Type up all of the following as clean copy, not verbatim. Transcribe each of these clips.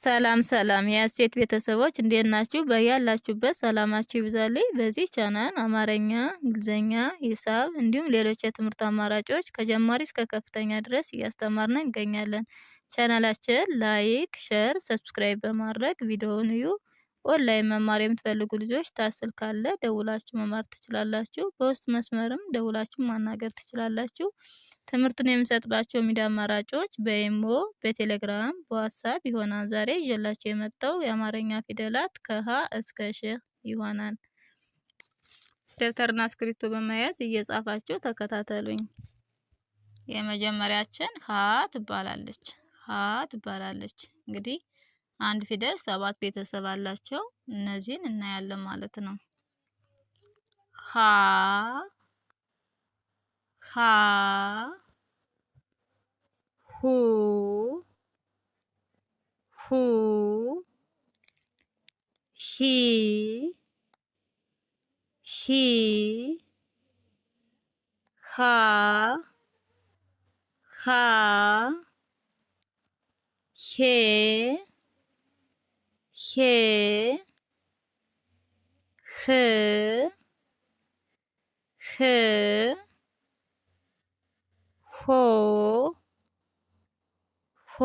ሰላም ሰላም የሀሴት ቤተሰቦች እንዴት ናችሁ? በያላችሁበት ሰላማችሁ ይብዛልኝ። በዚህ ቻናል አማርኛ፣ እንግሊዝኛ፣ ሂሳብ እንዲሁም ሌሎች የትምህርት አማራጮች ከጀማሪ እስከ ከፍተኛ ድረስ እያስተማርን እንገኛለን። ቻናላችን ላይክ፣ ሼር፣ ሰብስክራይብ በማድረግ ቪዲዮውን እዩ። ኦንላይን መማር የምትፈልጉ ልጆች ታስል ካለ ደውላችሁ መማር ትችላላችሁ። በውስጥ መስመርም ደውላችሁ ማናገር ትችላላችሁ። ትምህርቱን የምሰጥባቸው ሚዲያ አማራጮች በኢሞ፣ በቴሌግራም፣ በዋትስአፕ ይሆናል። ዛሬ ይዤላችሁ የመጣው የአማርኛ ፊደላት ከሀ እስከ ሸ ይሆናል። ደብተርና እስክሪብቶ በመያዝ እየጻፋችሁ ተከታተሉኝ። የመጀመሪያችን ሀ ትባላለች። ሀ ትባላለች። እንግዲህ አንድ ፊደል 7 ቤተሰብ አላቸው። እነዚህን እናያለን ማለት ነው። ሀ ሀ ሁ ሁ ሂ ሂ ሃ ሃ ሄ ሄ ህ ህ ሆ ሆ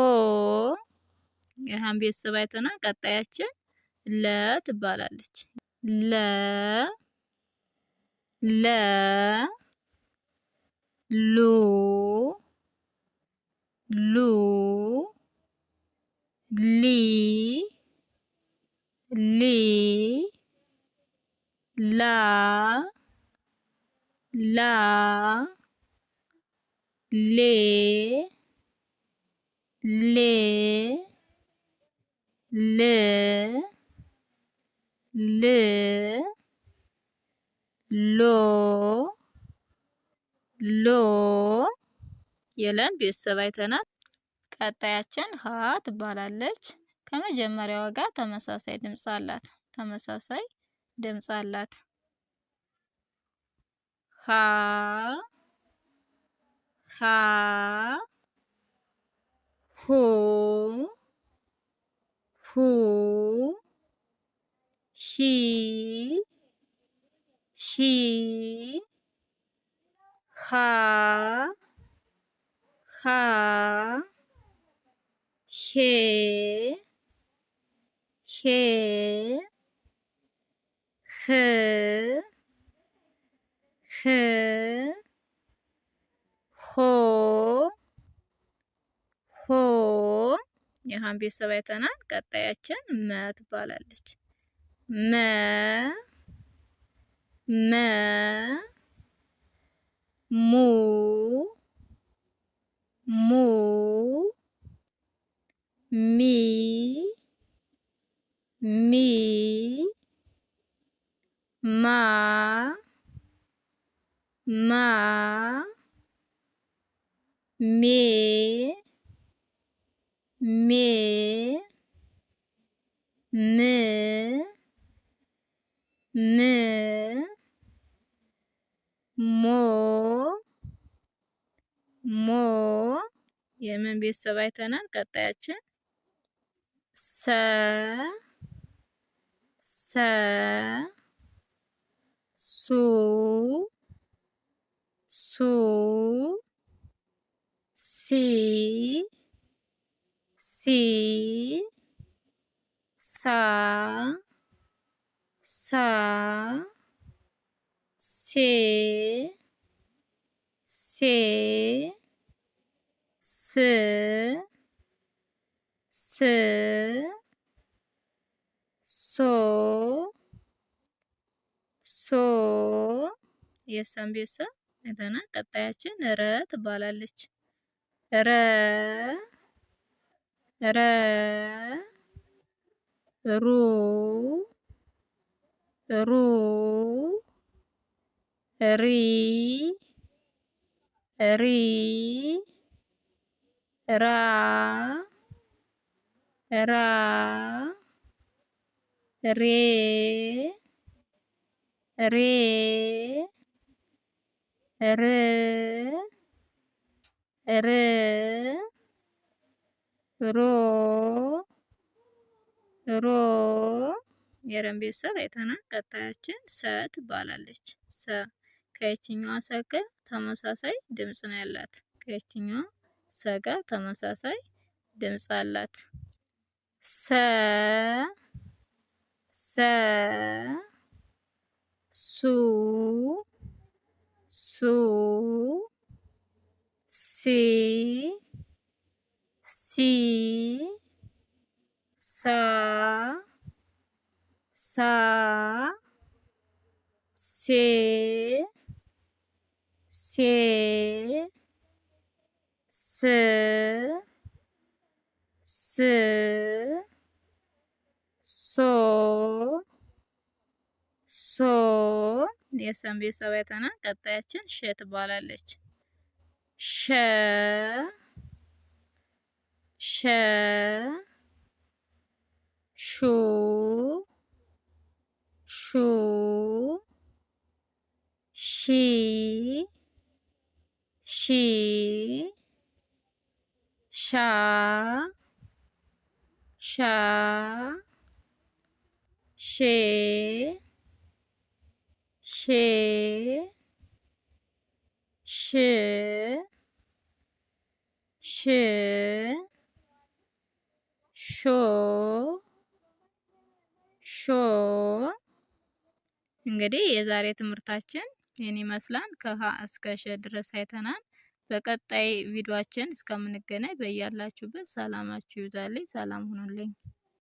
የሃን ቤተሰብ አይተናል። ቀጣያችን ለ ትባላለች። ለ ለ ሉ ሉ ሊ ሊ ላ ላ ሌ ሌ ል ል ሎ ሎ የለን ቤተሰብ አይተናል። ቀጣያችን ሀ ትባላለች። ከመጀመሪያዋ ጋር ተመሳሳይ ድምጽ አላት። ተመሳሳይ ድምጽ አላት። ሀ ሀ ሁ ሁ ሂ ሂ ሃ ሃ ሄ ሄ ህ ህ ሆ ሆ የሃን ቤተሰብ አይተናል። ቀጣያችን መ ትባላለች። መ መ ሙ ሙ ሚ ሚ ማ ማ ሜ ሜ ም ም ሞ ሞ የምን ቤተሰብ አይተናል። ቀጣያችን ሰ ሰ ሱ ሱ ሲ ሲ ሳ ሳ ሴ ሴ ስ ስ ሶ ሶ የሰን ቤተሰብ አይተናል። ቀጣያችን ረ ትባላለች። ረ ረ ሩ ሩ ሪ ሪ ራ ራ ሬ ሬ ር ር ሮ ሮ የረን ቤተሰብ አይተናል። ቀጣያችን ሰ ትባላለች። ሰ ከየትኛዋ ሰ ጋር ተመሳሳይ ድምጽ ነው ያላት? ከየትኛዋ ሰ ጋር ተመሳሳይ ድምጽ አላት? ሰ ሰ ሱ ሱ ሲ ሲ ሳ ሳ ሴ ሴ ስ ስ ሶ ሶ የሰን ቤተሰብ አይተናል። ቀጣያችን ሸ ትባላለች። ሸ ሸ ሹ ሹ ሺ ሺ ሻ ሻ ሼ ሼ ሽ ሽ ሾ ሾ። እንግዲህ የዛሬ ትምህርታችን ይህን ይመስላል። ከሀ እስከ ሸ ድረስ አይተናል። በቀጣይ ቪዲዮአችን እስከምንገናኝ በያላችሁበት ሰላማችሁ ይብዛልኝ። ሰላም ሁኑልኝ።